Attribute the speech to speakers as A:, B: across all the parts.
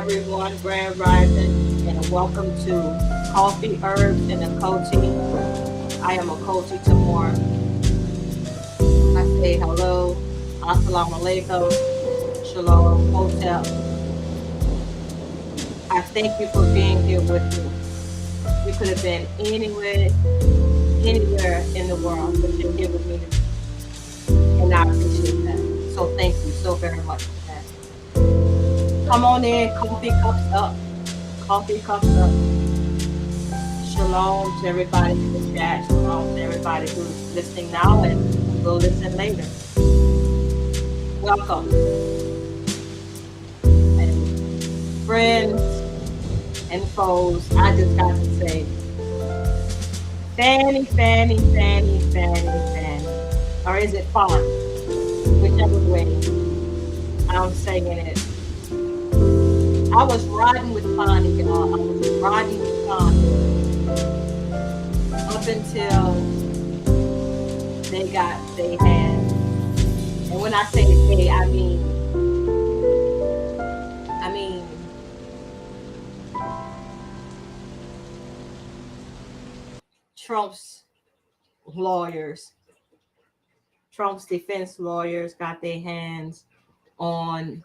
A: everyone, Grand Rising, and welcome to Coffee, Herbs, and Achoti. I am Achoti Tamor. I say hello, assalamu alaikum, shalom, hotel. I thank you for being here with me. You could have been anywhere in the world, but you're here with me today. And I appreciate that. So thank you so very much for that. Come on in, coffee cups up. Coffee cups up. Shalom to everybody in the chat. Shalom to everybody who's listening now and will listen later. Welcome. And friends and foes, I just got to say, Fanny. Or is it Fani? Whichever way I'm saying it. I was riding with Fani, y'all. I was riding with Fani up until they got their hands. And when I say they, I mean Trump's lawyers, Trump's defense lawyers got their hands on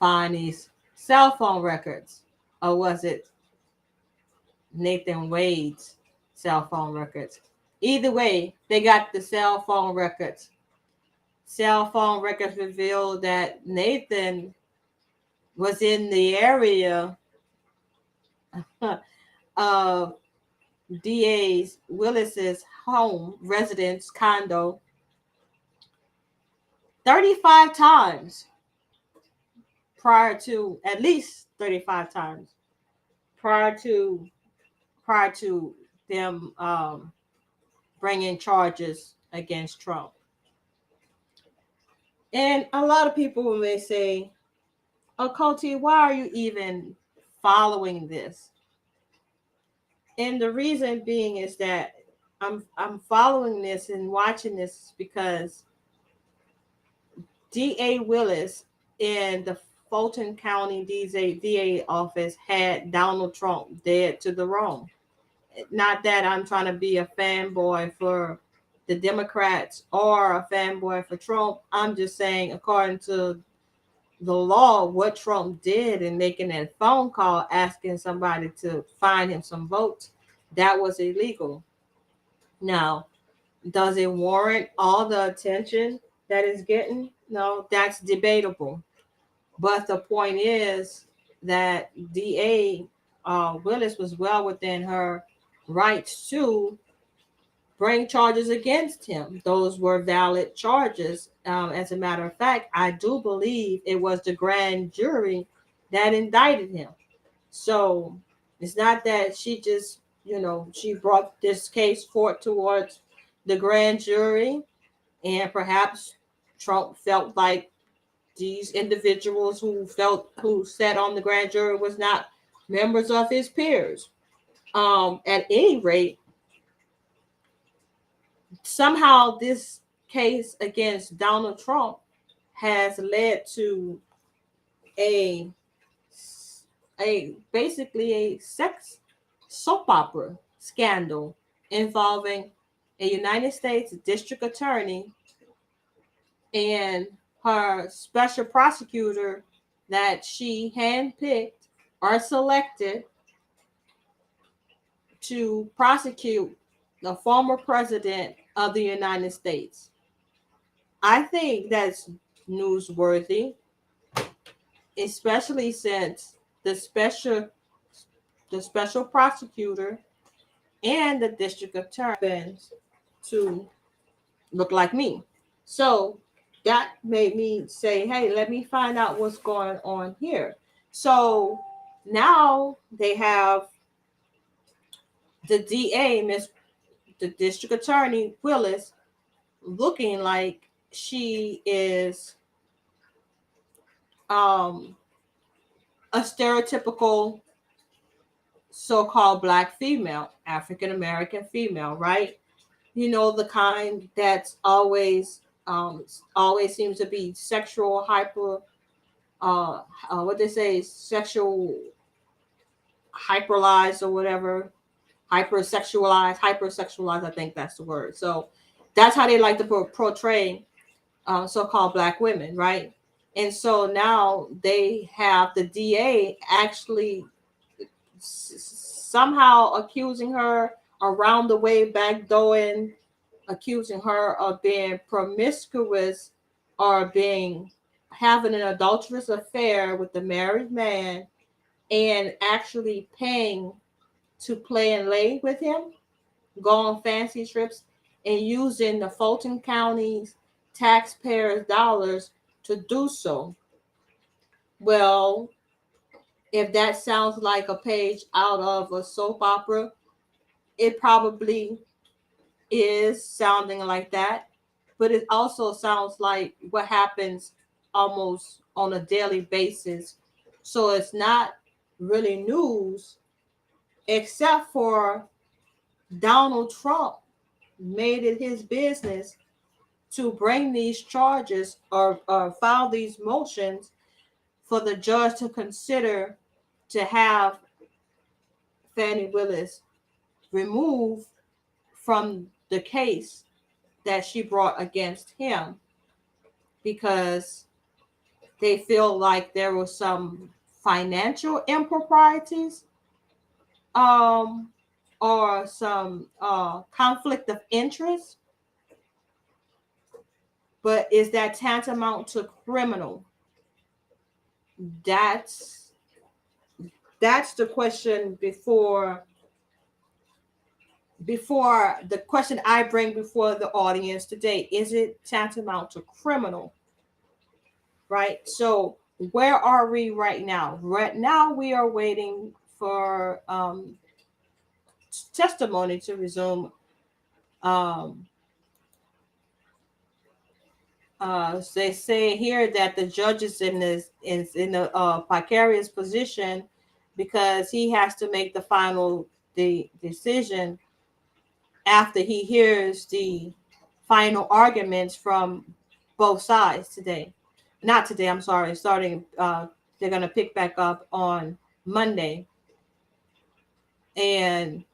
A: Fani's cell phone records. Or was it Nathan Wade's cell phone records? Either way, they got the cell phone records. Cell phone records revealed that Nathan was in the area of DA Willis's home, residence, condo 35 times prior to, at least 35 times prior to them bringing charges against Trump. And a lot of people may say, Achoti, why are you even following this? And the reason being is that I'm following this and watching this because DA Willis in the Fulton County DA office had Donald Trump dead to the wrong. Not that I'm trying to be a fanboy for the Democrats or a fanboy for Trump. I'm just saying, according to the law, what Trump did in making that phone call asking somebody to find him some votes, that was illegal. Now, does it warrant all the attention that it's getting? No, that's debatable. But the point is that DA Willis was well within her rights to bring charges against him. Those were valid charges. As a matter of fact, I do believe it was the grand jury that indicted him. So it's not that she just, she brought this case forth towards the grand jury, and perhaps Trump felt like these individuals who sat on the grand jury was not members of his peers. At any rate, somehow this case against Donald Trump has led to a basically a sex soap opera scandal involving a United States District Attorney and her special prosecutor that she handpicked or selected to prosecute the former president of the United States. I think that's newsworthy, especially since the special prosecutor and the district attorney to look like me. So that made me say, hey, let me find out what's going on here. So now they have the DA, the district attorney Willis, looking like she is a stereotypical so-called Black female, African American female, right? The kind that's always seems to be sexual, hyper what they say, sexual hyperalized or whatever, hypersexualized. I think that's the word. So that's how they like to portray so-called black women, right? And so now they have the DA actually somehow accusing her around the way, backdooring, accusing her of being promiscuous or being having an adulterous affair with the married man and actually paying to play and lay with him, go on fancy trips, and using the Fulton County's taxpayers' dollars to do so. Well, if that sounds like a page out of a soap opera, it probably is sounding like that, but it also sounds like what happens almost on a daily basis. So it's not really news, except for Donald Trump made it his business to bring these charges or file these motions for the judge to consider to have Fani Willis removed from the case that she brought against him because they feel like there was some financial improprieties um, or some conflict of interest. But is that tantamount to criminal? That's that's the question before the question I bring before the audience today. Is it tantamount to criminal? Right? So where are we right now? Right now we are waiting for testimony to resume. Um, they say here that the judge is in a precarious position because he has to make the final decision after he hears the final arguments from both sides today. Not today, I'm sorry. Starting, they're going to pick back up on Monday. And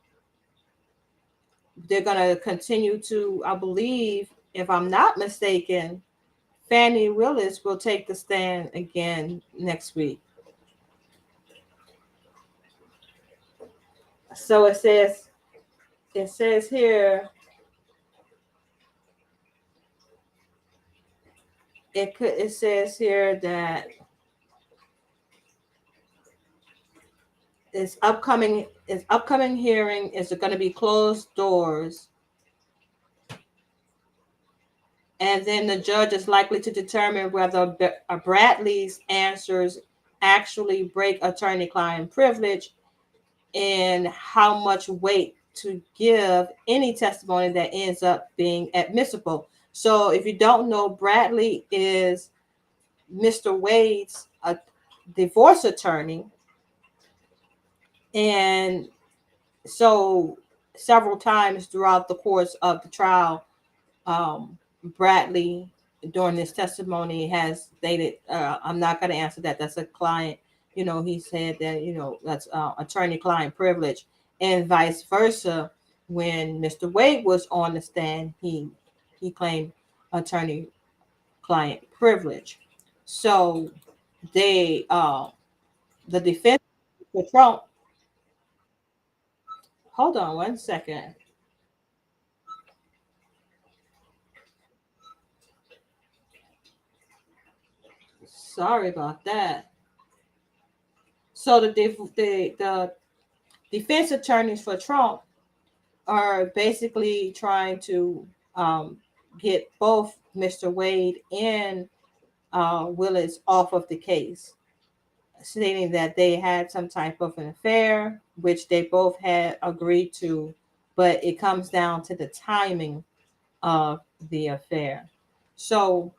A: they're going to continue to, I believe, if I'm not mistaken, Fani Willis will take the stand again next week. So it says here, it says here that its upcoming hearing is going to be closed doors, and then the judge is likely to determine whether Bradley's answers actually break attorney-client privilege and how much weight to give any testimony that ends up being admissible. So if you don't know, Bradley is Mr. Wade's divorce attorney. And so several times throughout the course of the trial, Bradley, during this testimony, has stated, I'm not going to answer that. That's a client. He said that, that's attorney-client privilege, and vice versa. When Mr. Wade was on the stand, he claimed attorney-client privilege. So the defense for Trump. Hold on one second. Sorry about that. So the defense attorneys for Trump are basically trying to get both Mr. Wade and Willis off of the case, stating that they had some type of an affair, which they both had agreed to, but it comes down to the timing of the affair. So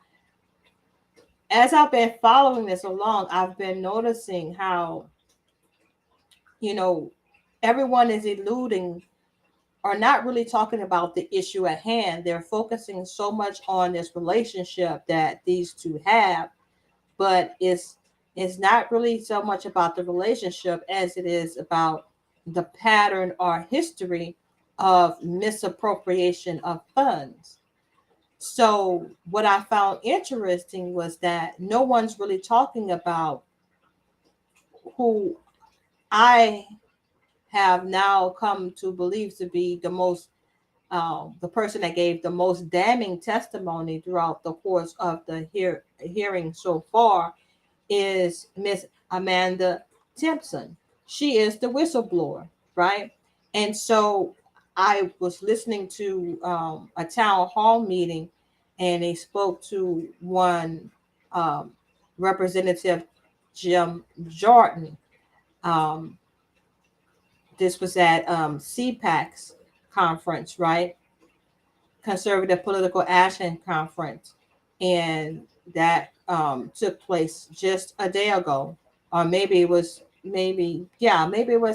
A: as I've been following this along, I've been noticing how, everyone is eluding or not really talking about the issue at hand. They're focusing so much on this relationship that these two have, but it's It's not really so much about the relationship as it is about the pattern or history of misappropriation of funds. So, what I found interesting was that no one's really talking about who I have now come to believe to be the person that gave the most damning testimony throughout the course of the hearing so far is Miss Amanda Timpson. She is the whistleblower, right? And so I was listening to a town hall meeting, and they spoke to one um, representative, Jim Jordan. Um, this was at CPAC's conference, right? Conservative Political Action Conference, and that took place just a day ago, or maybe it was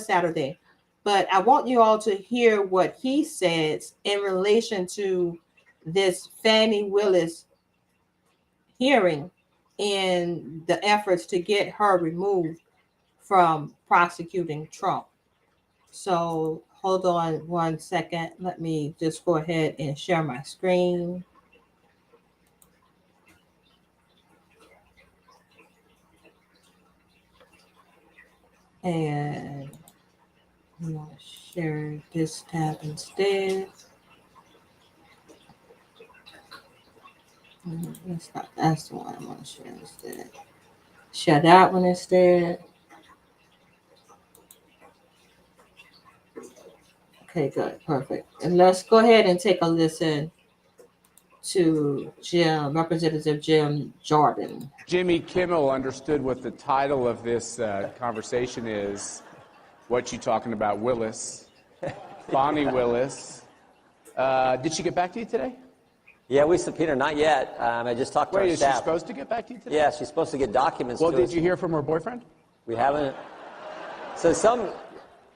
A: Saturday. But I want you all to hear what he says in relation to this Fani Willis hearing and the efforts to get her removed from prosecuting Trump. So hold on one second. Let me just go ahead and share my screen. And I'm going to share this tab instead. That's the one I'm going to share instead. Share that one instead. Okay, good. Perfect. And let's go ahead and take a listen to Representative Jim Jordan.
B: Jimmy Kimmel understood what the title of this conversation is. What you talking about, Willis? Fani Willis. Did she get back to you today?
C: Yeah, we subpoenaed her. Not yet. I just talked to her staff.
B: Wait, is she supposed to get back to you today?
C: Yeah, she's supposed to get documents.
B: Well, did you hear from her boyfriend?
C: We haven't. So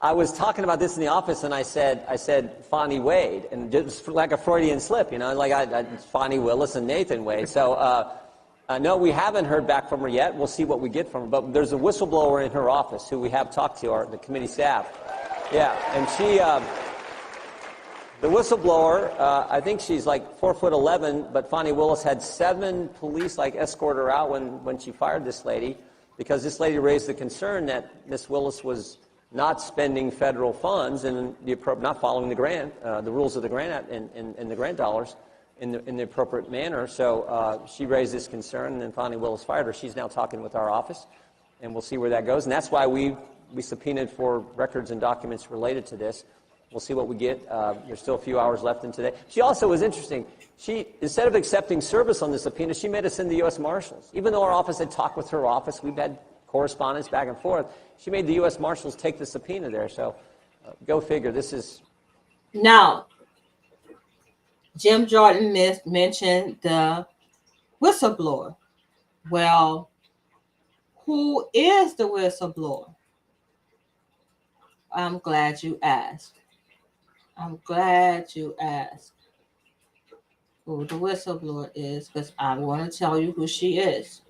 C: I was talking about this in the office, and I said Fani Wade, and just like a Freudian slip, like Fani Willis and Nathan Wade. So no, we haven't heard back from her yet. We'll see what we get from her. But there's a whistleblower in her office who we have talked to, the committee staff. Yeah, and she. The whistleblower, I think she's like 4'11", but Fani Willis had 7 police escort her out when she fired this lady, because this lady raised the concern that Miss Willis was not spending federal funds and not following the grant, the rules of the grant and the grant dollars in the appropriate manner. So she raised this concern, and then Fani Willis fired her. She's now talking with our office, and we'll see where that goes. And that's why we subpoenaed for records and documents related to this. We'll see what we get. There's still a few hours left in today. She also was interesting. She, instead of accepting service on the subpoena, she made us send the U.S. Marshals. Even though our office had talked with her office, we've had correspondence back and forth, she made the U.S. Marshals take the subpoena there. So go figure. This is...
A: Now, Jim Jordan mentioned the whistleblower. Well, who is the whistleblower? I'm glad you asked. I'm glad you asked who the whistleblower is, because I want to tell you who she is.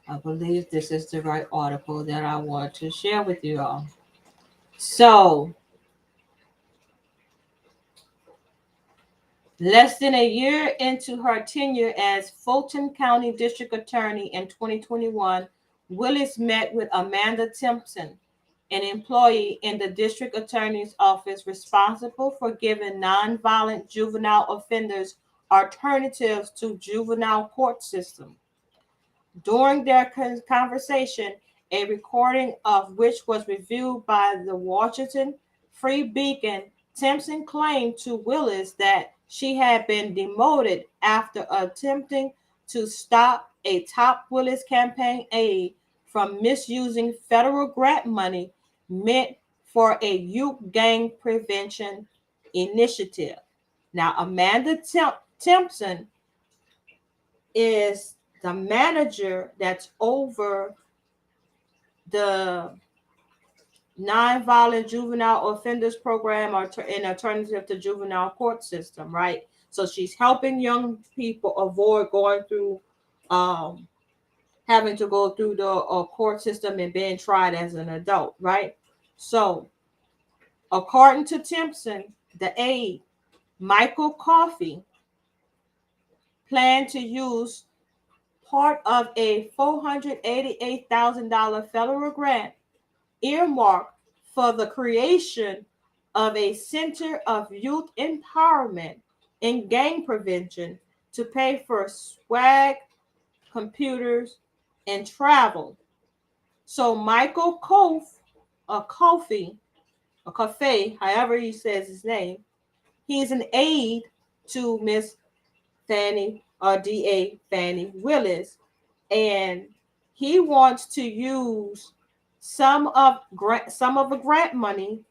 A: I believe this is the right article that I want to share with you all. So, less than a year into her tenure as Fulton County District Attorney in 2021, Willis met with Amanda Timpson, an employee in the District Attorney's Office responsible for giving nonviolent juvenile offenders alternatives to juvenile court system. During their conversation, a recording of which was reviewed by the Washington Free Beacon, Timpson claimed to Willis that she had been demoted after attempting to stop a top Willis campaign aide from misusing federal grant money meant for a youth gang prevention initiative. Now, Amanda Timpson is the manager that's over the nonviolent juvenile offenders program or an alternative to juvenile court system, right? So she's helping young people avoid going through, having to go through the court system and being tried as an adult, right? So, according to Timpson, the aide, Michael Coffey, planned to use part of a $488,000 federal grant earmarked for the creation of a Center of Youth Empowerment and Gang Prevention to pay for swag, computers, and travel. So Michael Coffey, or Coffey, however he says his name, he is an aide to Miss Fani, or DA Fani Willis, and he wants to use some of the grant money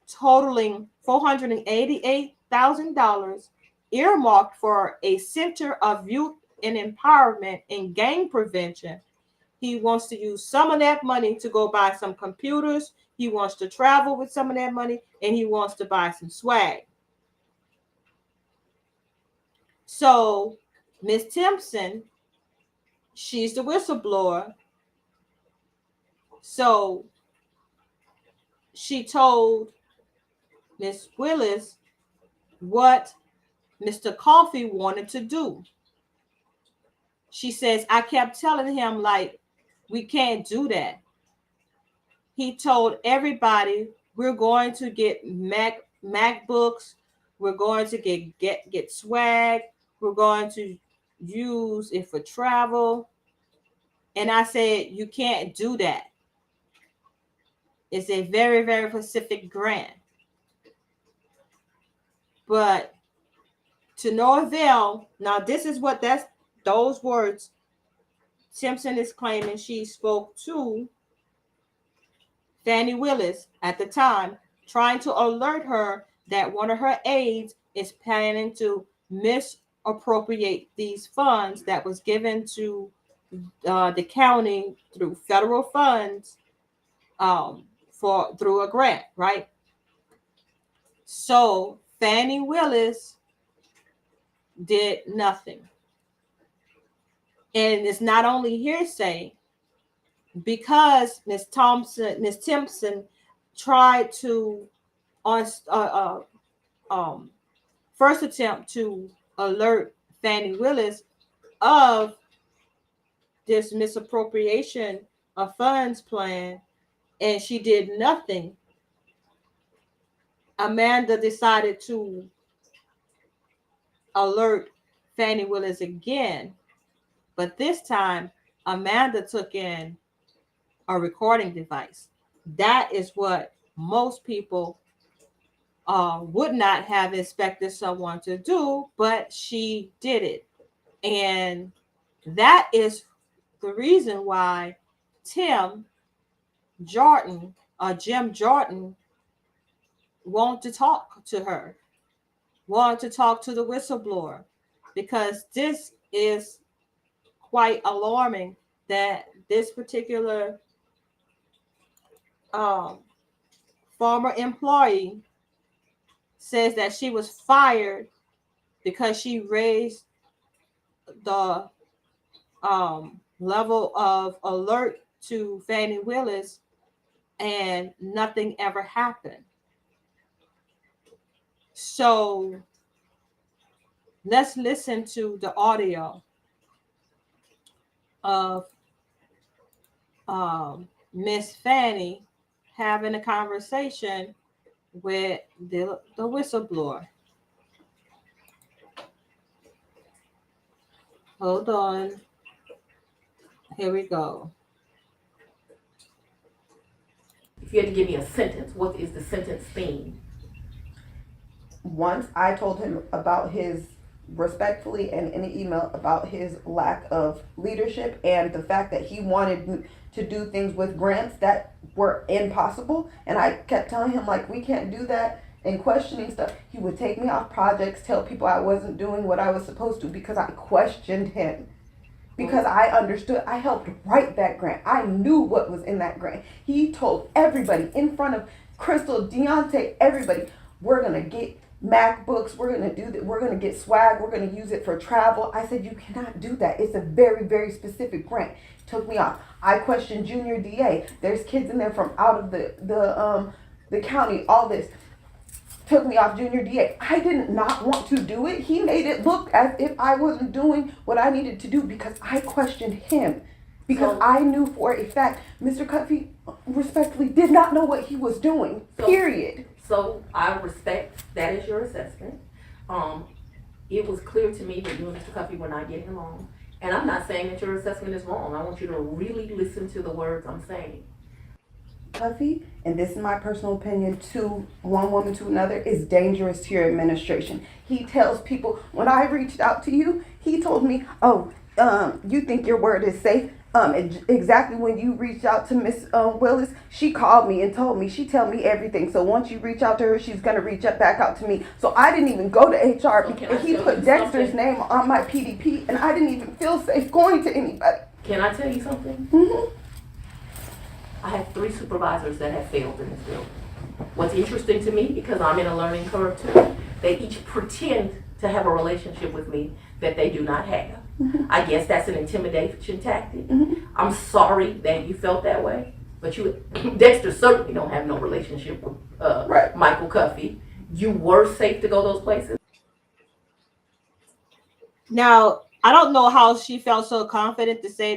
A: totaling $488,000 earmarked for a Center of Youth and Empowerment and Gang Prevention. He wants to use some of that money to go buy some computers. He wants to travel with some of that money, and he wants to buy some swag. So Miss Timpson, she's the whistleblower. So she told Miss Willis what Mr. Coffey wanted to do. She says, I kept telling him, like, we can't do that. He told everybody, we're going to get MacBooks, we're going to get swag, we're going to use it for travel. And I said, you can't do that. It's a very, very specific grant. But to no avail. Now, this is what those words Simpson is claiming she spoke to Fani Willis at the time, trying to alert her that one of her aides is planning to misappropriate these funds that was given to the county through federal funds through a grant, right? So Fani Willis did nothing. And it's not only hearsay, because Miss Timpson tried to first attempt to alert Fani Willis of this misappropriation of funds plan, and she did nothing. Amanda decided to alert Fani Willis again, but this time Amanda took in a recording device. That is what most people would not have expected someone to do, but she did it. And that is the reason why Jim Jordan wanted to talk to her, wanted to talk to the whistleblower, because this is quite alarming that this particular former employee says that she was fired because she raised the level of alert to Fani Willis and nothing ever happened. So let's listen to the audio of Miss Fani having a conversation with the whistleblower. Hold on. Here we go.
D: If you had to give me a sentence, what is the sentence theme?
E: Once I told him about his, respectfully and in an email, about his lack of leadership and the fact that he wanted to do things with grants that were impossible. And I kept telling him, like, we can't do that, and questioning stuff. He would take me off projects, tell people I wasn't doing what I was supposed to because I questioned him. because I understood. I helped write that grant. I knew what was in that grant. He told everybody in front of Crystal, Deontay, everybody, we're going to get MacBooks, we're going to do that, we're going to get swag, we're going to use it for travel. I said, you cannot do that. It's a very, very specific grant. Took me off. I questioned Junior DA. There's kids in there from out of the county, all this. Took me off Junior DA. I did not want to do it. He made it look as if I wasn't doing what I needed to do because I questioned him. Because I knew for a fact Mr. Cuffey respectfully did not know what he was doing. Period.
D: So I respect that is your assessment. It was clear to me that you and Mr. Cuffey were not getting along. And I'm not saying that your assessment is wrong. I want you to really listen to the words I'm saying.
E: Cuffey, and this is my personal opinion, to one woman to another, is dangerous to your administration. He tells people, when I reached out to you, he told me, oh, you think your word is safe? Exactly when you reached out to Miss Willis, she called me and told me, she tell me everything. So once you reach out to her, she's going to reach back out to me. So I didn't even go to HR because he put Dexter's name on my PDP and I didn't even feel safe going to anybody.
D: Can I tell you something?
E: Mm-hmm.
D: I have 3 supervisors that have failed in this building. What's interesting to me, because I'm in a learning curve too, they each pretend to have a relationship with me that they do not have. Mm-hmm. I guess that's an intimidation tactic. Mm-hmm. I'm sorry that you felt that way, but Dexter certainly don't have no relationship with right. Michael Cuffey. You were safe to go those places.
A: Now, I don't know how she felt so confident to say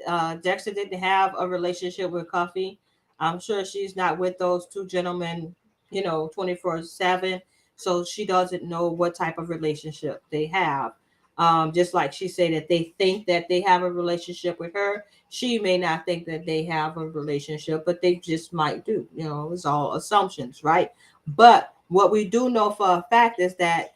A: that Dexter didn't have a relationship with Cuffey. I'm sure she's not with those 2 gentlemen, 24/7. So she doesn't know what type of relationship they have. Just like she said that they think that they have a relationship with her. She may not think that they have a relationship, but they just might do. It's all assumptions, right? But what we do know for a fact is that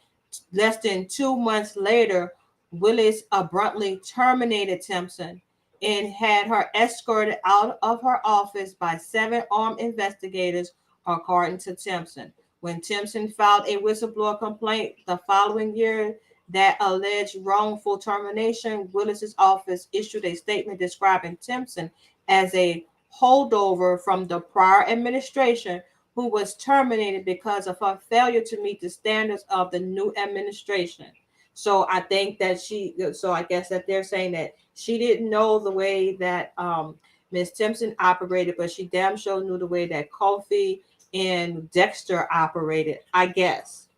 A: less than 2 months later, Willis abruptly terminated Timpson and had her escorted out of her office by 7 armed investigators, according to Timpson. When Timpson filed a whistleblower complaint the following year that alleged wrongful termination, Willis's office issued a statement describing Timpson as a holdover from the prior administration who was terminated because of her failure to meet the standards of the new administration. So I think that I guess that they're saying that she didn't know the way that Ms. Timpson operated, but she damn sure knew the way that Cuffey and Dexter operated, I guess.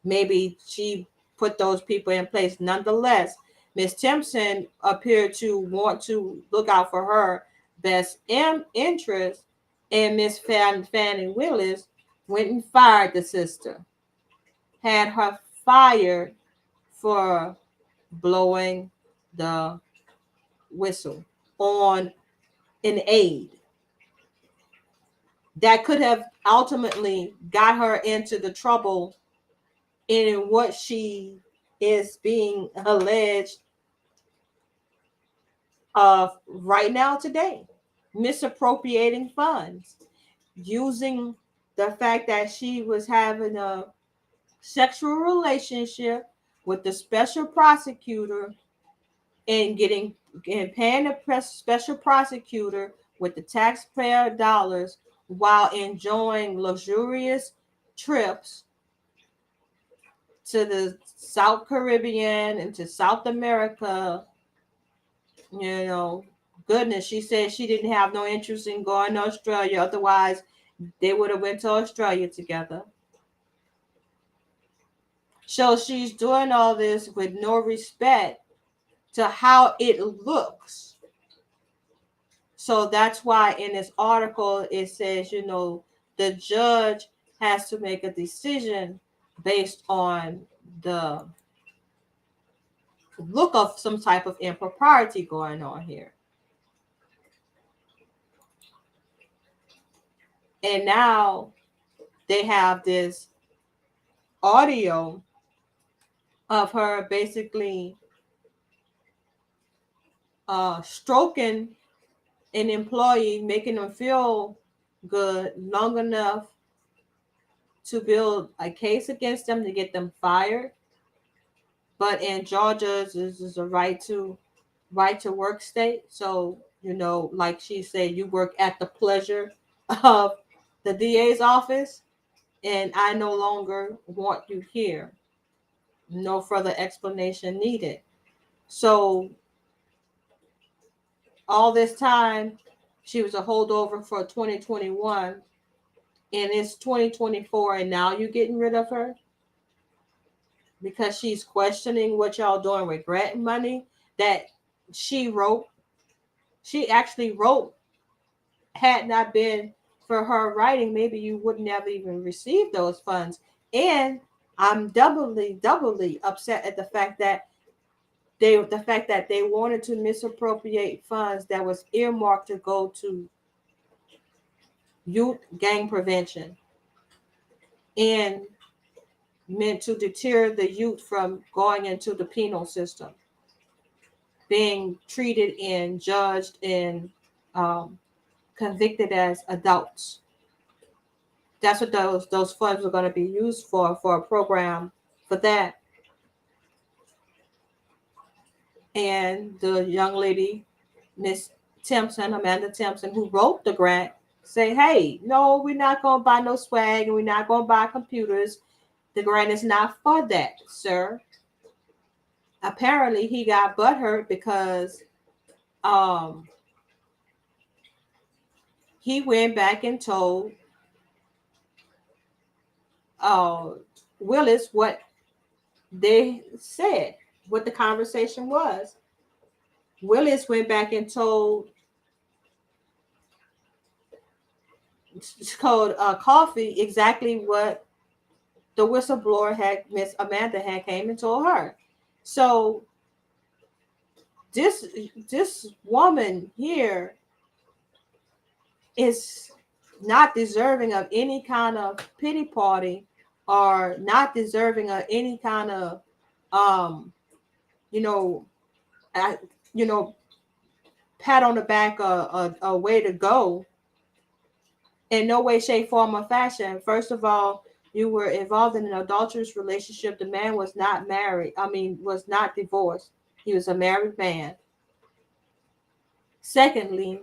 A: Maybe she put those people in place. Nonetheless, Ms. Timpson appeared to want to look out for her best interest, and Ms. Fani Willis went and fired the sister, had her fired for blowing the whistle on an aide. That could have ultimately got her into the trouble in what she is being alleged of right now today. Misappropriating funds, using the fact that she was having a sexual relationship with the special prosecutor and paying the special prosecutor with the taxpayer dollars while enjoying luxurious trips to the South Caribbean and to South America. Goodness, she said she didn't have no interest in going to Australia. Otherwise, they would have went to Australia together. So she's doing all this with no respect to how it looks. So that's why in this article, it says, the judge has to make a decision based on the look of some type of impropriety going on here. And now they have this audio of her basically stroking an employee, making them feel good long enough to build a case against them to get them fired. but in Georgia, this is a right to work state. So, like she said, you work at the pleasure of the DA's office, and I no longer want you here. No further explanation needed. So all this time, she was a holdover for 2021, and it's 2024, and now you're getting rid of her because she's questioning what y'all doing with grant money that she wrote. She actually wrote. Had not been for her writing, maybe you wouldn't have even received those funds. And I'm doubly upset at the fact that they wanted to misappropriate funds that was earmarked to go to youth gang prevention and meant to deter the youth from going into the penal system, being treated and judged and convicted as adults. That's what those funds are going to be used for a program for that. And the young lady, Miss Timpson, Amanda Timpson, who wrote the grant, say, hey, no, we're not going to buy no swag and we're not going to buy computers. The grant is not for that, sir. Apparently, he got butthurt because he went back and told Willis what they said, what the conversation was. Willis went back and told Coffee exactly what the whistleblower had, Miss Amanda had came and told her. So this woman here is not deserving of any kind of pity party, or not deserving of any kind of pat on the back, a way to go. In no way, shape, form, or fashion. First of all, you were involved in an adulterous relationship. The man was not married. Was not divorced. He was a married man. Secondly,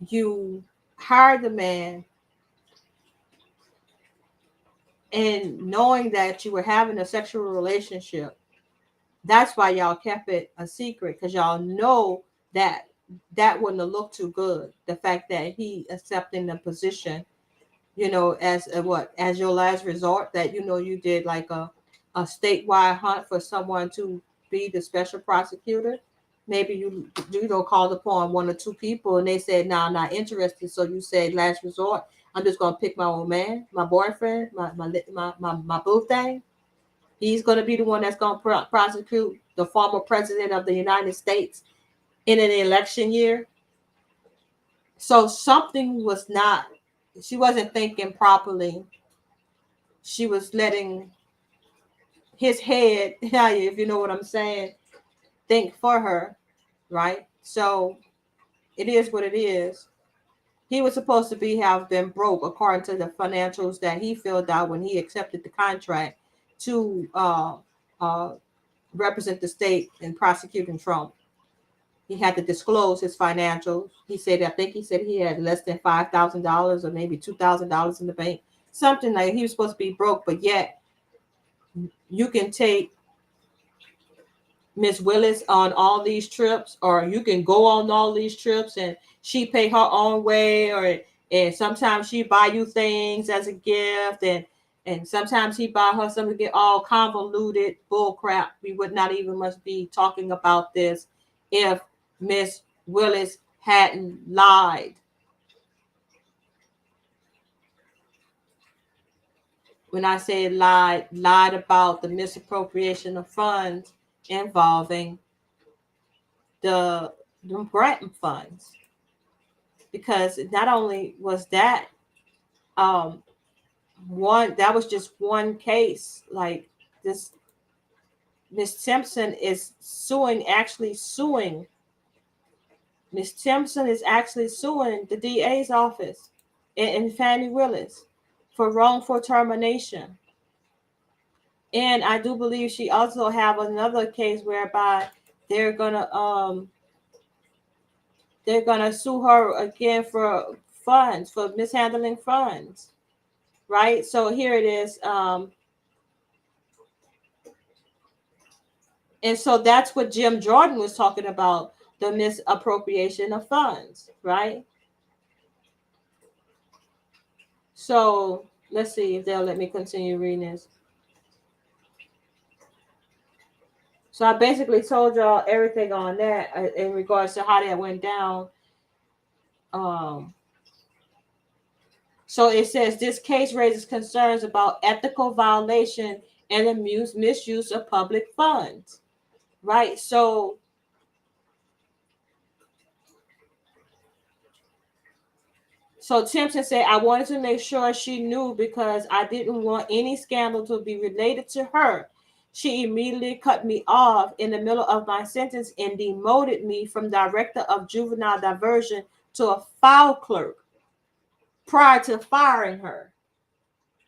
A: you hired the man, and knowing that you were having a sexual relationship, that's why y'all kept it a secret, because y'all know that wouldn't have looked too good. The fact that he accepting the position, as as your last resort, that you did like a statewide hunt for someone to be the special prosecutor. Maybe you called upon one or two people and they said, "No, I'm not interested." So you said, "Last resort, I'm just gonna pick my old man, my boyfriend, my boo thing. He's gonna be the one that's gonna prosecute the former president of the United States in an election year." So something was not. She wasn't thinking properly. She was letting his head, if you know what I'm saying, think for her, right? So it is what it is. He was supposed to have been broke according to the financials that he filled out when he accepted the contract to represent the state in prosecuting Trump. He had to disclose his financials. I think he said he had less than $5,000 or maybe $2,000 in the bank. Something like he was supposed to be broke, but yet you can take Miss Willis on all these trips, or you can go on all these trips and she pay her own way, and sometimes she buy you things as a gift, and sometimes he buy her something, get all convoluted bull crap. We would not even must be talking about this if Miss Willis hadn't lied. When I say lied about the misappropriation of funds involving the grant funds, because not only was that that was just one case. Like this, Miss Timpson is actually suing. Miss Timpson is actually suing the DA's office and Fani Willis for wrongful termination. And I do believe she also have another case whereby they're gonna sue her again for funds, for mishandling funds, right? So here it is. And so that's what Jim Jordan was talking about, the misappropriation of funds, right? So let's see if they'll let me continue reading this. So I basically told y'all everything on that in regards to how that went down. So it says this case raises concerns about ethical violation and the misuse of public funds, right? So Timpson said, I wanted to make sure she knew because I didn't want any scandal to be related to her. She immediately cut me off in the middle of my sentence and demoted me from director of juvenile diversion to a file clerk prior to firing her.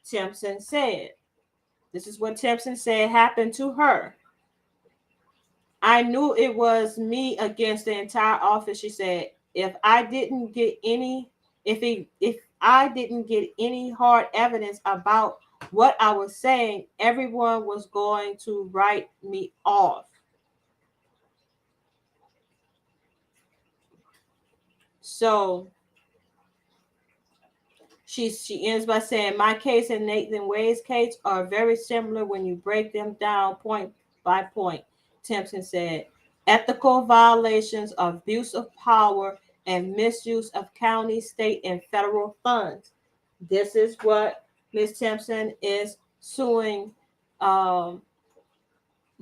A: Timpson said, this is what Timpson said happened to her. I knew it was me against the entire office. She said, if I didn't get any hard evidence about what I was saying, everyone was going to write me off. So she ends by saying, my case and Nathan Wade's case are very similar when you break them down point by point. Timpson said, ethical violations, abuse of power, and misuse of county, state, and federal funds. This is what Ms. Timpson is suing the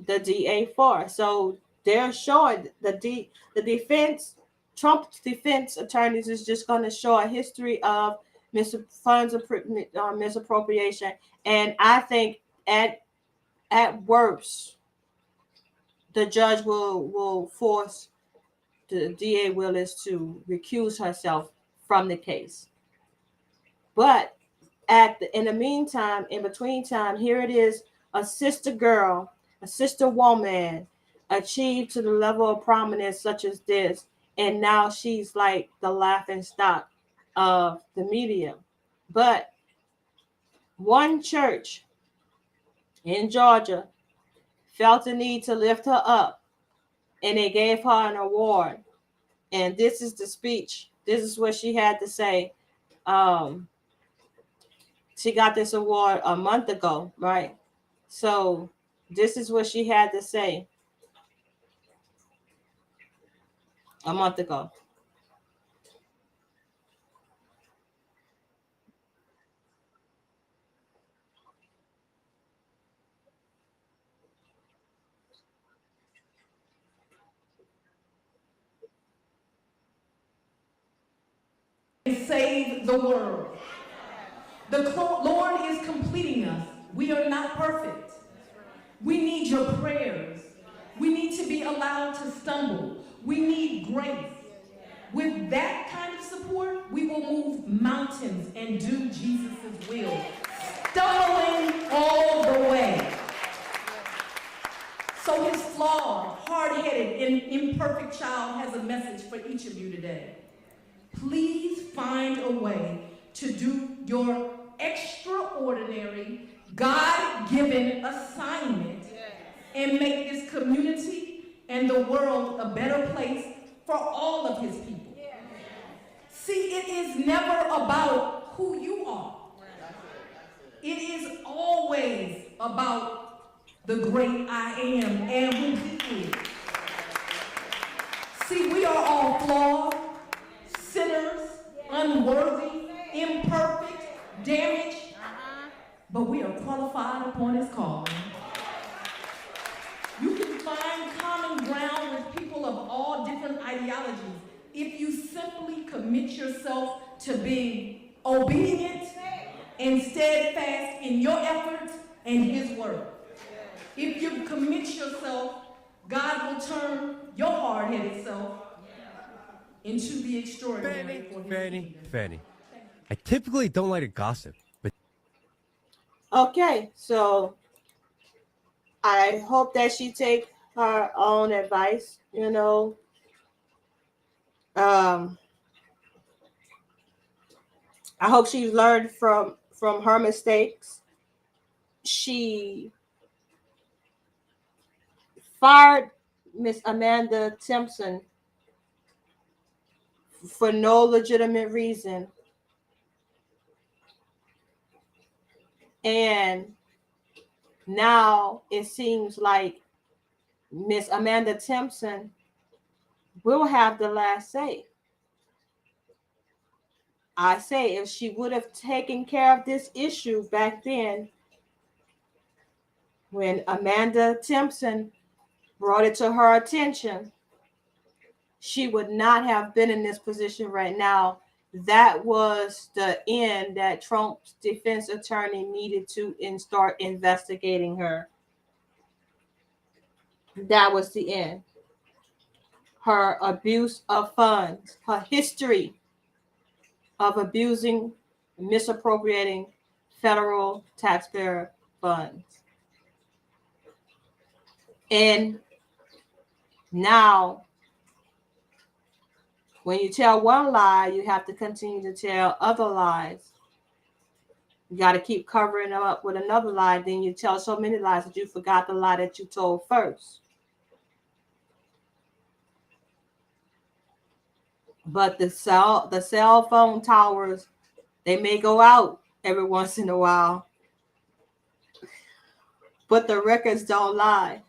A: DA for. So they're showing the defense, Trump's defense attorneys is just going to show a history of funds misappropriation, and I think at worst, the judge will force the DA Willis to recuse herself from the case. But in the meantime, in between time, here it is, a sister girl, a sister woman achieved to the level of prominence such as this, and now she's like the laughing stock of the media. But one church in Georgia felt the need to lift her up, and they gave her an award. And this is the speech. This is what she had to say. She got this award a month ago, right? So this is what she had to say a month ago.
F: Save the world. The Lord is completing us. We are not perfect. We need your prayers. We need to be allowed to stumble. We need grace. With that kind of support, we will move mountains and do Jesus' will, stumbling all the way. So his flawed, hard-headed, and imperfect child has a message for each of you today. Please find a way to do your extraordinary, God-given assignment and make this community and the world a better place for all of his people. See, it is never about who you are. It is always about the great I am and who he is. See, we are all flawed, sinners, unworthy, imperfect, damaged, but we are qualified upon his calling. You can find common ground with people of all different ideologies if you simply commit yourself to being obedient and steadfast in your efforts and his word. If you commit yourself, God will turn your hard-headed self into the extraordinary.
G: Fanny. I typically don't like to gossip, but
A: Okay, so I hope that she take her own advice, Um, I hope she's learned from her mistakes. She fired Miss Amanda Timpson for no legitimate reason. And now it seems like Miss Amanda Timpson will have the last say. I say if she would have taken care of this issue back then, when Amanda Timpson brought it to her attention, she would not have been in this position right now. That was the end that Trump's defense attorney needed to start investigating her. That was the end. Her abuse of funds, her history of abusing, misappropriating federal taxpayer funds. And now, when you tell one lie, you have to continue to tell other lies. You got to keep covering them up with another lie. Then you tell so many lies that you forgot the lie that you told first. But the cell phone towers, they may go out every once in a while, but the records don't lie.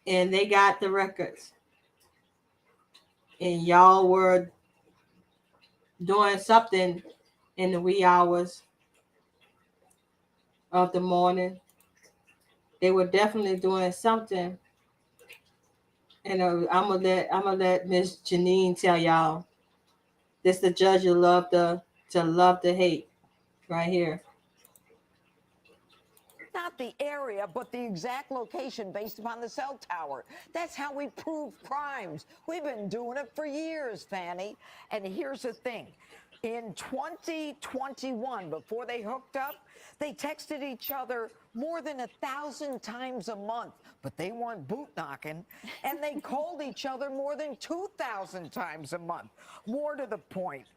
A: And they got the records. And y'all were doing something in the wee hours of the morning. They were definitely doing something. And I'm gonna let Miss Janine tell y'all. This the judge you love to hate, right here.
H: Not the area, but the exact location based upon the cell tower. That's how we prove crimes. We've been doing it for years, Fani. And here's the thing. In 2021, before they hooked up, they texted each other more than 1,000 times a month, but they weren't boot knocking. And they called each other more than 2,000 times a month. More to the point,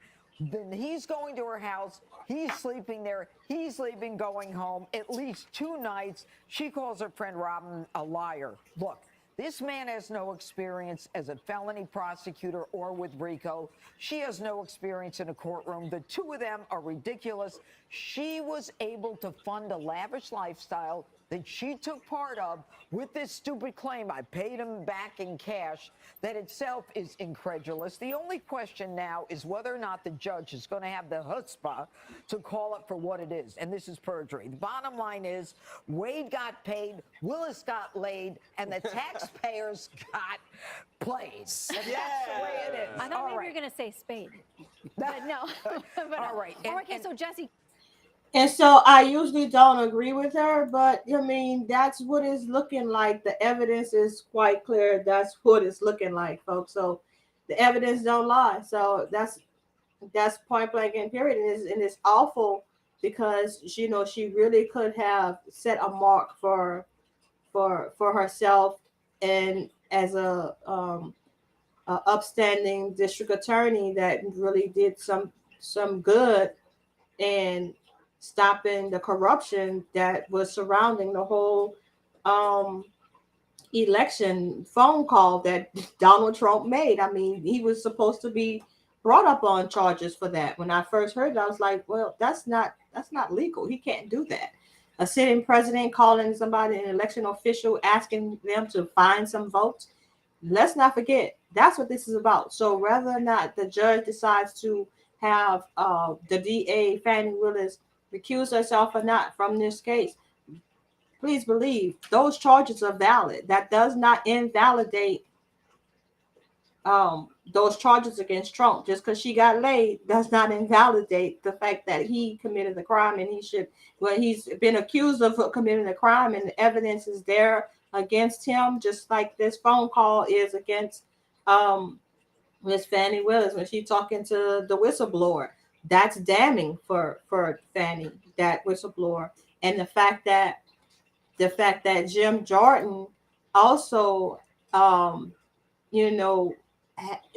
H: then he's going to her house, he's sleeping there, he's leaving, going home at least 2 nights. She calls her friend Robin a liar. Look, this man has no experience as a felony prosecutor or with RICO. She has no experience in a courtroom. The two of them are ridiculous. She was able to fund a lavish lifestyle that she took part of with this stupid claim, I paid him back in cash, that itself is incredulous. The only question now is whether or not the judge is going to have the chutzpah to call it for what it is, and this is perjury. The bottom line is Wade got paid, Willis got laid, and the taxpayers got played. That's the way it is.
I: I thought maybe you were going to say spade, but no. But
H: all right.
I: Okay, so Jesse.
A: And so I usually don't agree with her, but I mean, that's what it's looking like. The evidence is quite clear. That's what it's looking like, folks. So the evidence don't lie. So that's point blank and period. And it's awful because, she really could have set a mark for herself, and as a upstanding district attorney that really did some good and stopping the corruption that was surrounding the whole election phone call that Donald Trump made. I mean, he was supposed to be brought up on charges for that. When I first heard it, I was like, well, that's not legal. He can't do that. A sitting president calling somebody an election official, asking them to find some votes. Let's not forget, that's what this is about. So whether or not the judge decides to have the DA, Fani Willis, recuse herself or not from this case, please believe those charges are valid. That does not invalidate those charges against Trump. Just because she got laid does not invalidate the fact that he committed the crime, and he's been accused of committing a crime, and the evidence is there against him, just like this phone call is against Miss Fani Willis when she's talking to the whistleblower. That's damning for Fani, that whistleblower. And the fact that the fact that Jim Jordan also, you know,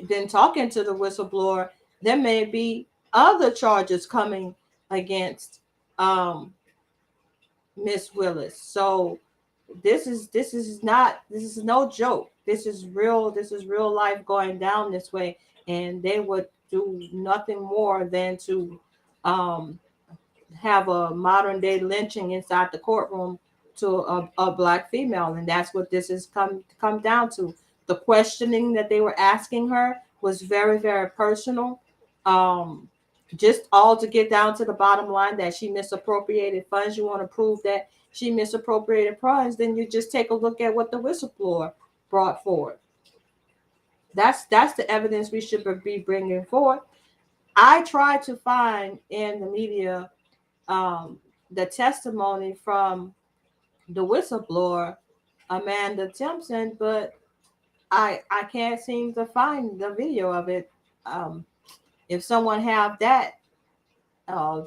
A: been talking to the whistleblower, there may be other charges coming against Miss Willis. So this is no joke. This is real life going down this way, and they would do nothing more than to um, have a modern day lynching inside the courtroom to a black female, and that's what this has come down to. The questioning that they were asking her was very, very personal. Um, just all to get down to the bottom line that she misappropriated funds. You want to prove that she misappropriated funds, then you just take a look at what the whistleblower brought forward. That's the evidence we should be bringing forward. I tried to find in the media the testimony from the whistleblower, Amanda Timpson, but I can't seem to find the video of it. If someone have that,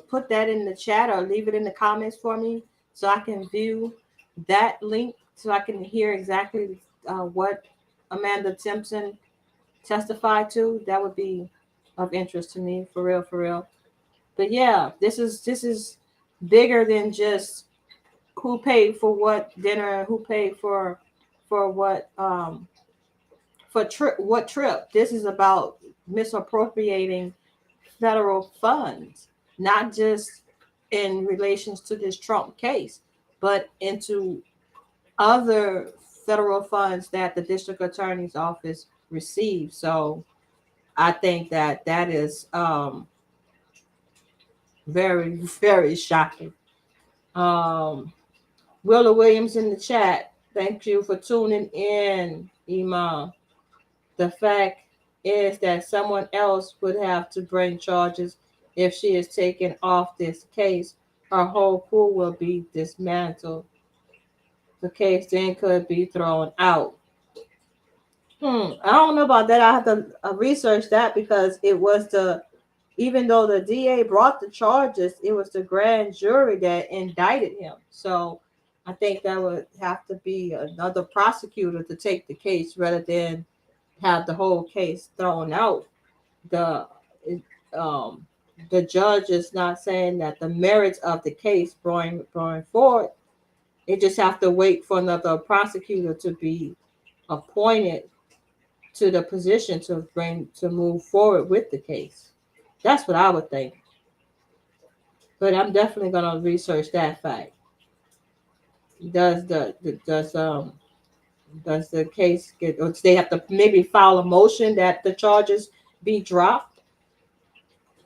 A: put that in the chat or leave it in the comments for me so I can view that link so I can hear exactly what Amanda Timpson testified to. That would be of interest to me, for real, for real. But yeah, this is bigger than just who paid for what dinner, who paid for what what trip. This is about misappropriating federal funds, not just in relations to this Trump case, but into other federal funds that the district attorney's office received. So I think that is very, very shocking. Willa Williams in the chat, thank you for tuning in, Imam. The fact is that someone else would have to bring charges if she is taken off this case. Her whole crew will be dismantled. The case then could be thrown out. I don't know about that. I have to research that because it was even though the DA brought the charges, it was the grand jury that indicted him. So I think that would have to be another prosecutor to take the case rather than have the whole case thrown out. The judge is not saying that the merits of the case going forward. It just have to wait for another prosecutor to be appointed to the position to move forward with the case. That's what I would think. But I'm definitely gonna research that fact. Does the case get, or they have to maybe file a motion that the charges be dropped?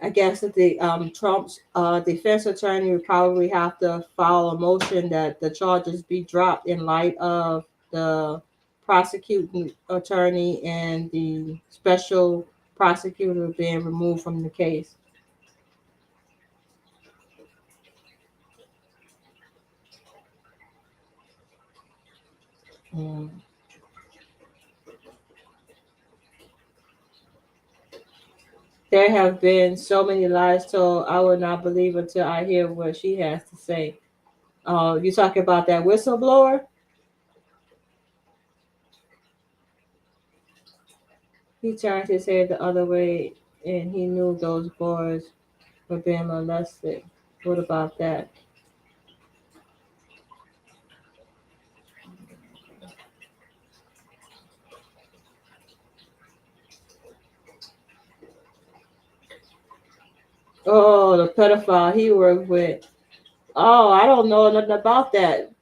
A: I guess that the Trump's defense attorney would probably have to file a motion that the charges be dropped in light of the prosecuting attorney and the special prosecutor being removed from the case. There have been so many lies told. I will not believe until I hear what she has to say. You talking about that whistleblower? He turned his head the other way and he knew those boys were being molested. What about that? Oh, the pedophile he worked with. Oh, I don't know nothing about that.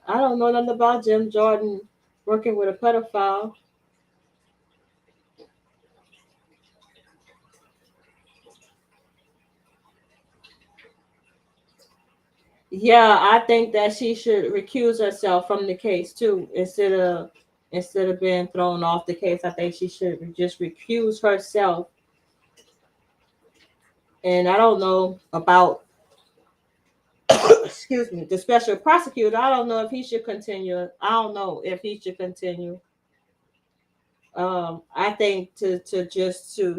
A: I don't know nothing about Jim Jordan working with a pedophile. Yeah, I think that she should recuse herself from the case too, instead of being thrown off the case. I think she should just recuse herself. And I don't know about excuse me, the special prosecutor. I don't know if he should continue. I don't know if he should continue. I think to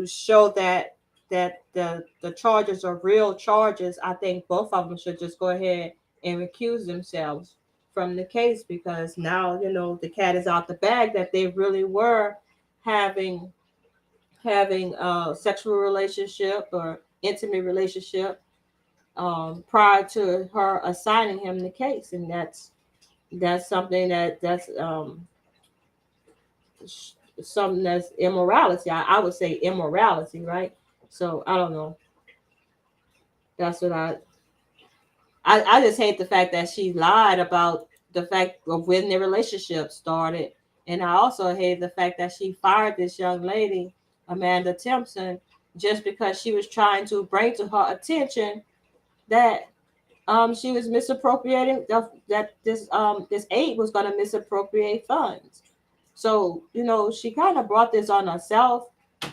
A: show that the charges are real charges, I think both of them should just go ahead and recuse themselves from the case, because now, you know, the cat is out the bag that they really were having a sexual relationship or intimate relationship prior to her assigning him the case. And that's something something that's immorality. I would say immorality, right? So I don't know. That's what I just hate the fact that she lied about the fact of when the relationship started. And I also hate the fact that she fired this young lady, Amanda Timpson, just because she was trying to bring to her attention that she was misappropriating, that this aide was going to misappropriate funds. So, you know, she kind of brought this on herself.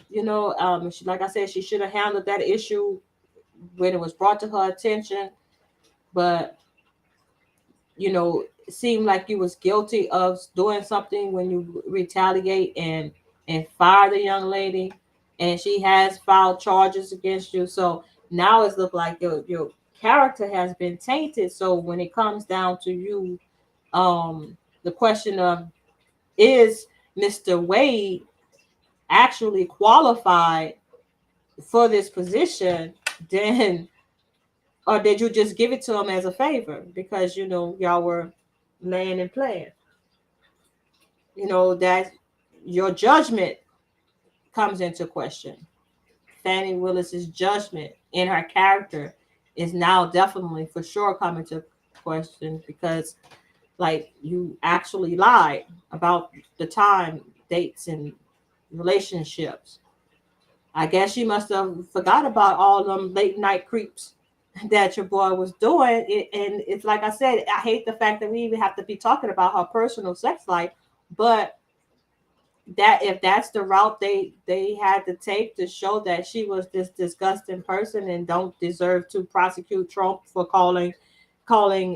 A: You know, like I said, she should have handled that issue when it was brought to her attention. But, you know, it seemed like you was guilty of doing something when you retaliate and fire the young lady, and she has filed charges against you. So now it's look like your character has been tainted. So when it comes down to you, the question of, is Mr. Wade actually qualified for this position, then, or did you just give it to him as a favor because, you know, y'all were laying and playing? You know, that your judgment comes into question. Fani Willis's judgment in her character is now definitely for sure coming to question, because like you actually lied about the time, dates, and relationships. I guess you must have forgot about all them late night creeps that your boy was doing. And it's like I said, I hate the fact that we even have to be talking about her personal sex life, but that if that's the route they had to take to show that she was this disgusting person and don't deserve to prosecute Trump for calling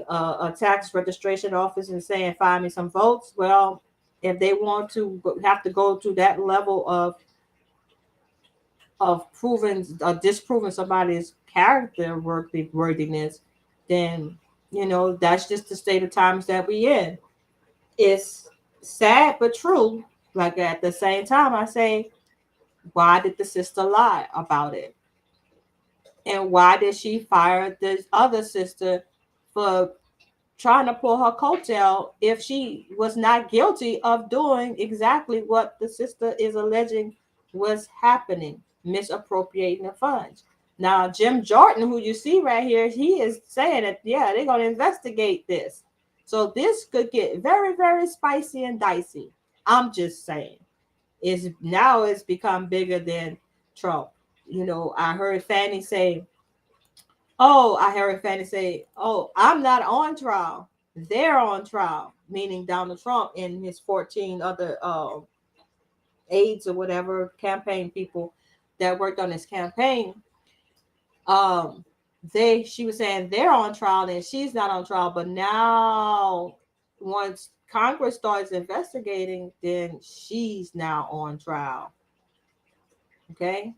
A: a tax registration office and saying find me some votes, well, if they want to have to go to that level of proving or disproving somebody's character worthiness, then, you know, that's just the state of times that we in. It's sad but true. Like at the same time, I say, why did the sister lie about it? And why did she fire this other sister for trying to pull her coattail if she was not guilty of doing exactly what the sister is alleging was happening, misappropriating the funds? Now, Jim Jordan, who you see right here, he is saying that, yeah, they're going to investigate this. So this could get very, very spicy and dicey. I'm just saying. It's become bigger than Trump. You know, I heard Fani say, oh, I'm not on trial. They're on trial, meaning Donald Trump and his 14 other aides or whatever, campaign people that worked on his campaign. She was saying they're on trial and she's not on trial. But now, once Congress starts investigating, then she's now on trial. Okay.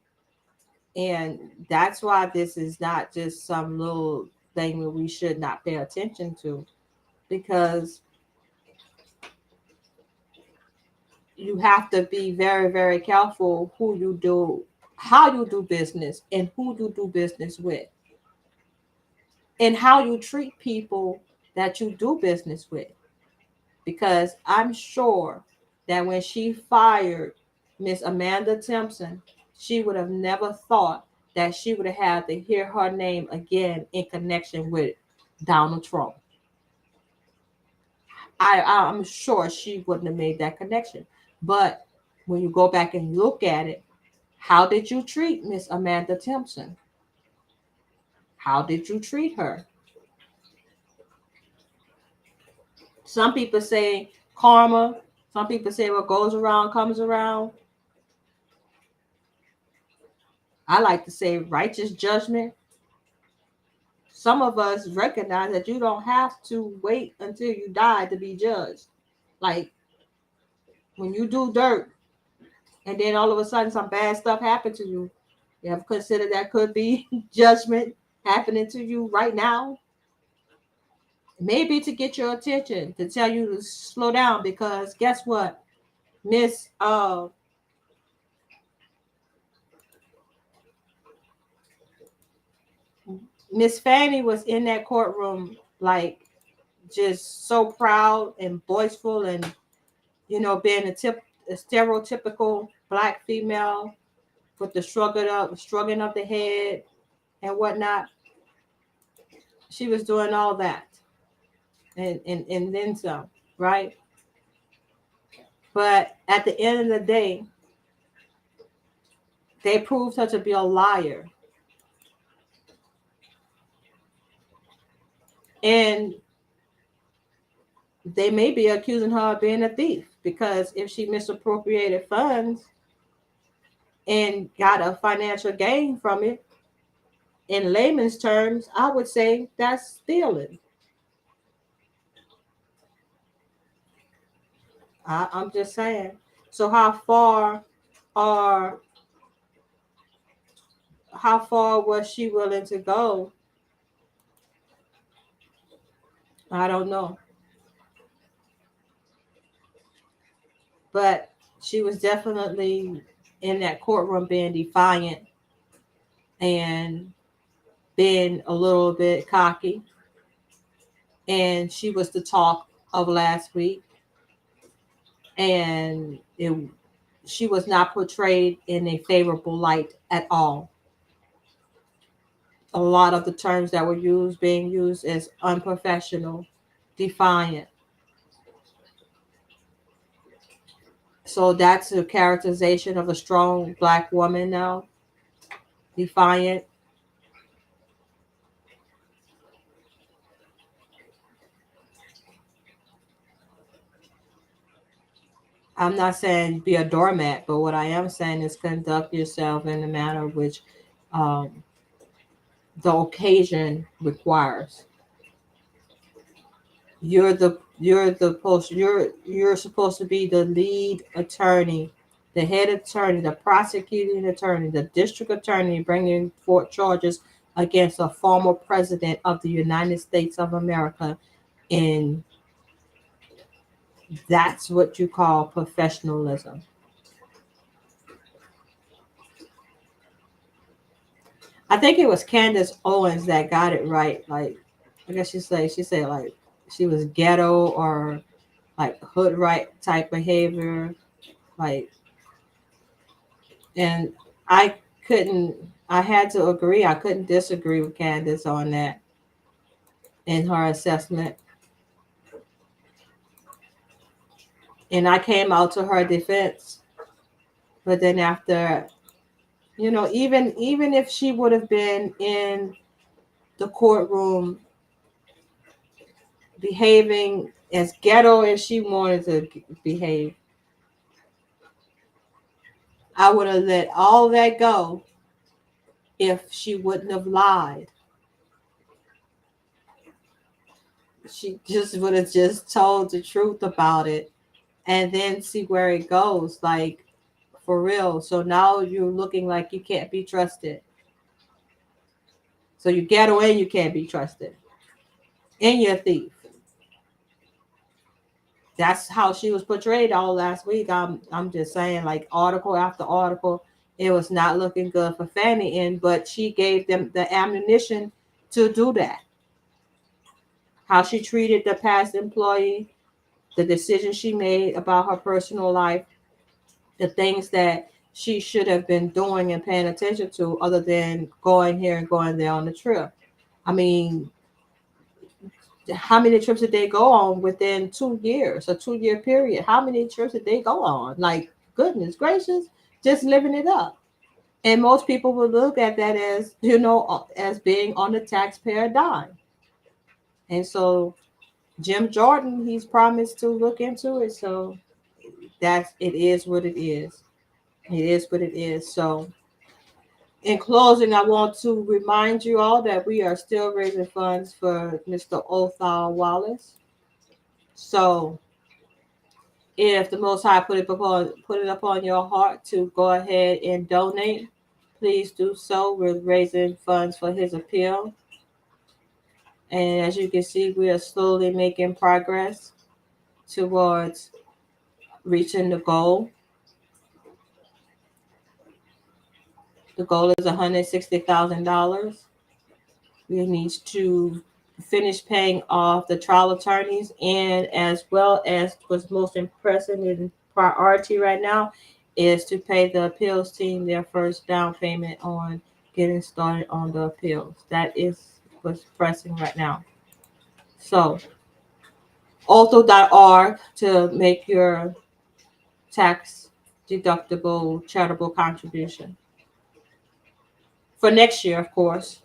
A: And that's why this is not just some little thing that we should not pay attention to, because you have to be very, very careful who you do, how you do business, and who you do business with, and how you treat people that you do business with. Because I'm sure that when she fired Miss Amanda Timpson, she would have never thought that she would have had to hear her name again in connection with Donald Trump. I'm sure she wouldn't have made that connection. But when you go back and look at it, how did you treat Miss Amanda Timpson? How did you treat her? Some people say karma. Some people say what goes around comes around. I like to say righteous judgment. Some of us recognize that you don't have to wait until you die to be judged. Like when you do dirt and then all of a sudden some bad stuff happened to you, you have considered that could be judgment happening to you right now. Maybe to get your attention, to tell you to slow down, because guess what? Miss Miss Fanny was in that courtroom like just so proud and boastful, and being a stereotypical black female with the shrugging of the head and whatnot. She was doing all that and then some, right? But at the end of the day, they proved her to be a liar. And they may be accusing her of being a thief, because if she misappropriated funds and got a financial gain from it, in layman's terms, I would say that's stealing. I'm just saying. So are how far was she willing to go? I don't know. But she was definitely in that courtroom being defiant and being a little bit cocky. And she was the talk of last week. And she was not portrayed in a favorable light at all. A lot of the terms that were being used as unprofessional, defiant. So that's a characterization of a strong black woman now. Defiant. I'm not saying be a doormat, but what I am saying is conduct yourself in the manner which um, the occasion requires. You're supposed to be the lead attorney, the head attorney, the prosecuting attorney, the district attorney, bringing forth charges against a former president of the United States of America, and that's what you call professionalism. I think it was Candace Owens that got it right. Like, I guess she said like she was ghetto or like hood right type behavior. Like, and I I had to agree. I couldn't disagree with Candace on that in her assessment. And I came out to her defense. But then after, even if she would have been in the courtroom behaving as ghetto as she wanted to behave, I would have let all that go if she wouldn't have lied. She just would have just told the truth about it and then see where it goes, like, for real. So now you're looking like you can't be trusted. So you ghetto and you can't be trusted. And you're a thief. That's how she was portrayed all last week. I'm just saying, like, article after article, it was not looking good for Fanny, but she gave them the ammunition to do that. How she treated the past employee, the decisions she made about her personal life, the things that she should have been doing and paying attention to, other than going here and going there on the trip. I mean, how many trips did they go on within 2 years, a 2 year period? How many trips did they go on? Like, goodness gracious, just living it up. And most people would look at that as, as being on the taxpayer dime. And so Jim Jordan, he's promised to look into it. So it is what it is. It is what it is. So in closing, I want to remind you all that we are still raising funds for Mr. Othal Wallace. So if the Most High put it upon your heart to go ahead and donate, please do so. We're raising funds for his appeal. And as you can see, we are slowly making progress towards reaching the goal. The goal is $160,000. We need to finish paying off the trial attorneys, and as well as what's most impressive in priority right now is to pay the appeals team their first down payment on getting started on the appeals. That is what's pressing right now. So, auto.org to make your tax deductible charitable contribution. For next year, of course,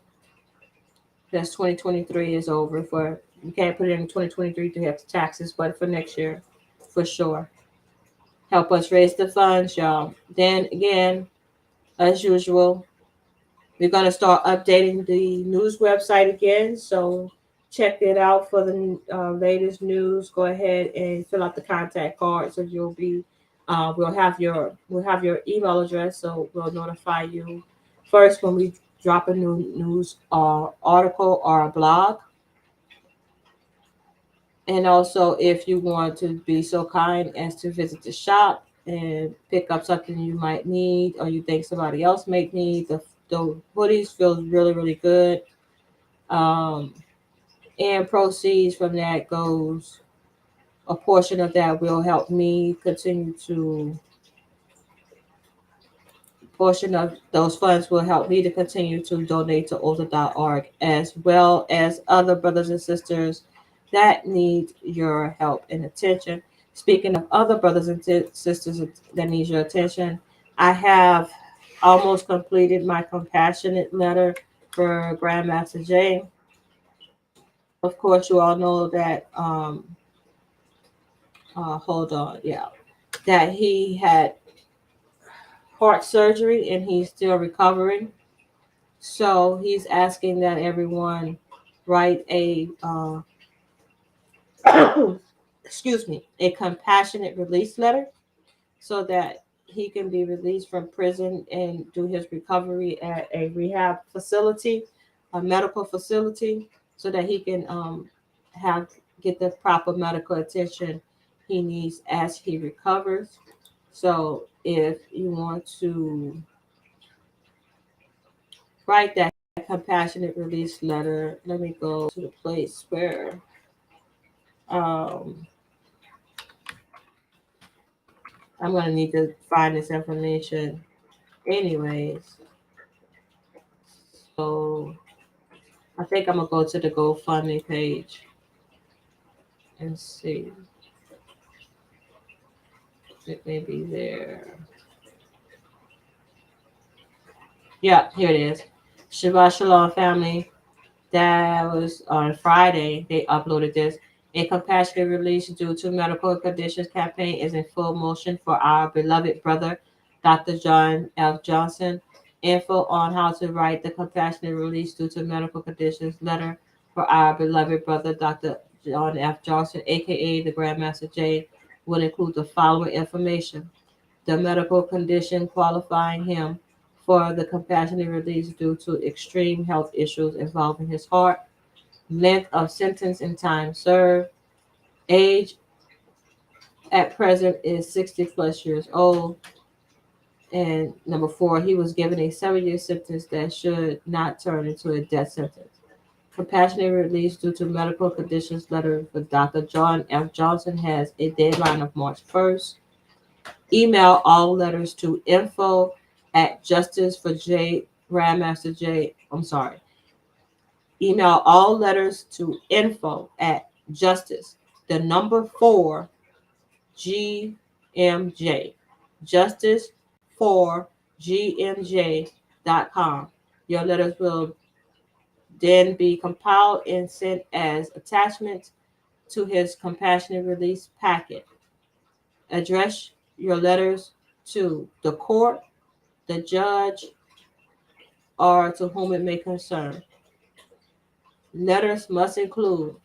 A: because 2023 is over. For you can't put it in 2023 to have taxes, but for next year, for sure. Help us raise the funds, y'all. Then again, as usual, we're gonna start updating the news website again. So check it out for the latest news. Go ahead and fill out the contact card, so you'll be. We'll have your email address, so we'll notify you first when we drop a new news article or a blog. And also, if you want to be so kind as to visit the shop and pick up something you might need or you think somebody else might need, the hoodies feel really, really good. Um, and proceeds from that goes, a portion of that will help me continue to, portion of those funds will help me to continue to donate to Ulta.org, as well as other brothers and sisters that need your help and attention. Speaking of other brothers and sisters that need your attention, I have almost completed my compassionate letter for Grandmaster Jay. Of course, you all know that. Hold on, yeah, that he had heart surgery and he's still recovering. So he's asking that everyone write a excuse me, a compassionate release letter so that he can be released from prison and do his recovery at a rehab facility, a medical facility, so that he can have get the proper medical attention he needs as he recovers. So if you want to write that compassionate release letter, let me go to the place where um, I'm going to need to find this information anyways. So I think I'm going to go to the GoFundMe page and see. It may be there. Yeah, here it is. Shabbat Shalom family. That was on Friday. They uploaded this. A compassionate release due to medical conditions campaign is in full motion for our beloved brother, Dr. John F. Johnson. Info on how to write the compassionate release due to medical conditions letter for our beloved brother, Dr. John F. Johnson, aka the Grandmaster J, will include the following information: the medical condition qualifying him for the compassionate release due to extreme health issues involving his heart, length of sentence and time served, age at present is 60 plus years old, and number 4, he was given a 7-year sentence that should not turn into a death sentence. Compassionate release due to medical conditions letter for Dr. John F. Johnson has a deadline of March 1st. Email all letters to info at justice for J Grandmaster J. I'm sorry. Email all letters to info at justice, the number 4 GMJ. Justice for GMJ.com. Your letters will then be compiled and sent as attachments to his compassionate release packet. Address your letters to the court, the judge, or to whom it may concern. Letters must include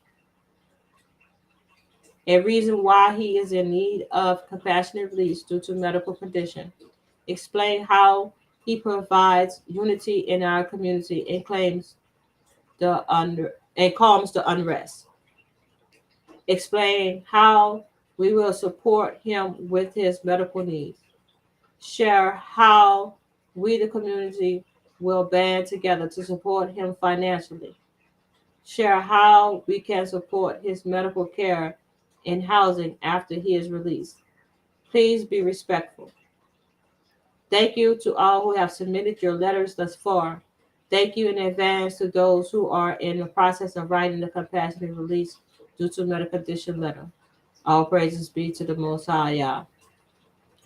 A: a reason why he is in need of compassionate release due to medical condition. Explain how he provides unity in our community and claims the and calms the unrest. Explain how we will support him with his medical needs. Share how we, the community, will band together to support him financially. Share how we can support his medical care and housing after he is released. Please be respectful. Thank you to all who have submitted your letters thus far. Thank you in advance to those who are in the process of writing the compassionate release due to medical condition letter. All praises be to the Most High, Yah.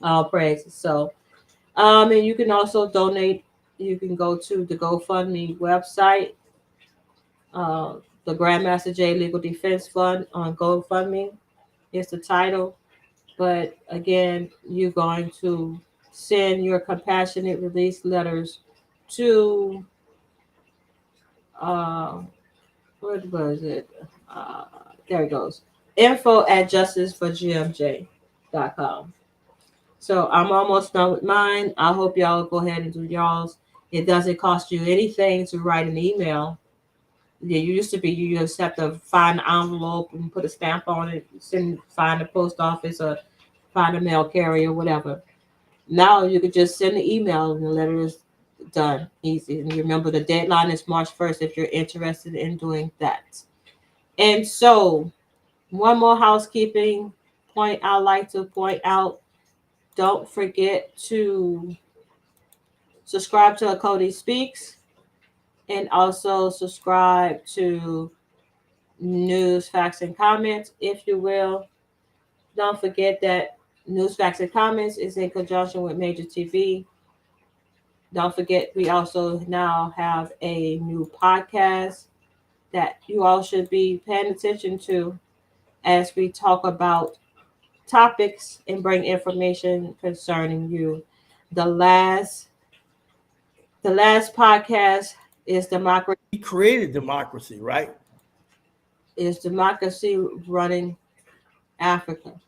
A: All praises. So, and you can also donate. You can go to the GoFundMe website, the Grandmaster J Legal Defense Fund on GoFundMe is the title. But again, you're going to send your compassionate release letters to what was it? There it goes. info@justiceforgmj.com. So I'm almost done with mine. I hope y'all go ahead and do y'all's. It doesn't cost you anything to write an email. Yeah, you used to be you just have to find an envelope and put a stamp on it, find a post office or find a mail carrier, whatever. Now you could just send an email and the letter is done. Easy. And remember the deadline is March 1st if you're interested in doing that. And so one more housekeeping point I like to point out. Don't forget to subscribe to Achoti Speaks and also subscribe to News, Facts, and Comments, if you will. Don't forget that News, Facts, and Comments is in conjunction with Major TV. Don't forget, we also now have a new podcast that you all should be paying attention to as we talk about topics and bring information concerning you. The last podcast is democracy.
J: He created democracy, right?
A: Is democracy running Africa?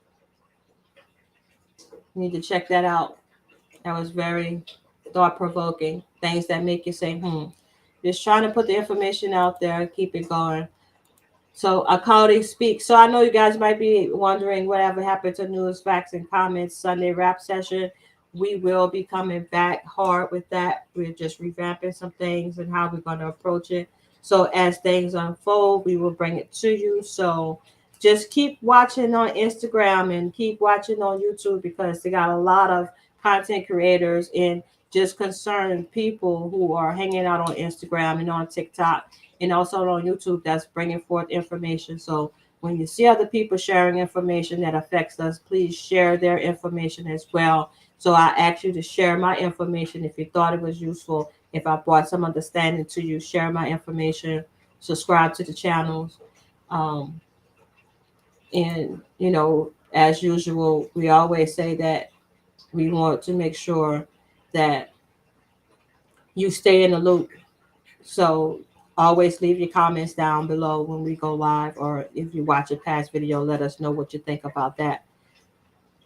A: You need to check that out. That was very thought-provoking. Things that make you say, Just trying to put the information out there, keep it going. So Achoti Speaks. So I know you guys might be wondering whatever happened to News, Facts, and Comments Sunday rap session. We will be coming back hard with that. We're just revamping some things and how we're going to approach it. So as things unfold, we will bring it to you. So just keep watching on Instagram and keep watching on YouTube because they got a lot of content creators and just concerned people who are hanging out on Instagram and on TikTok and also on YouTube that's bringing forth information. So when you see other people sharing information that affects us, please share their information as well. So I ask you to share my information if you thought it was useful. If I brought some understanding to you, share my information, subscribe to the channels. And, as usual, we always say that we want to make sure that you stay in the loop. So always leave your comments down below when we go live, or if you watch a past video, let us know what you think about that.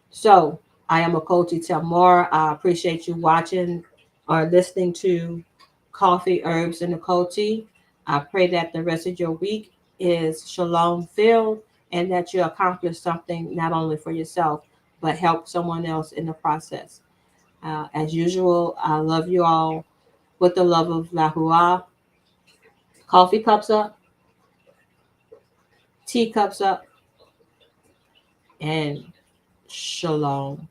A: So I am Achoti Tamar. I appreciate you watching or listening to Coffee, Herbs, and Achoti. I pray that the rest of your week is shalom filled and that you accomplish something not only for yourself, but help someone else in the process. As usual, I love you all with the love of Yahuwah. Coffee cups up, tea cups up, and shalom.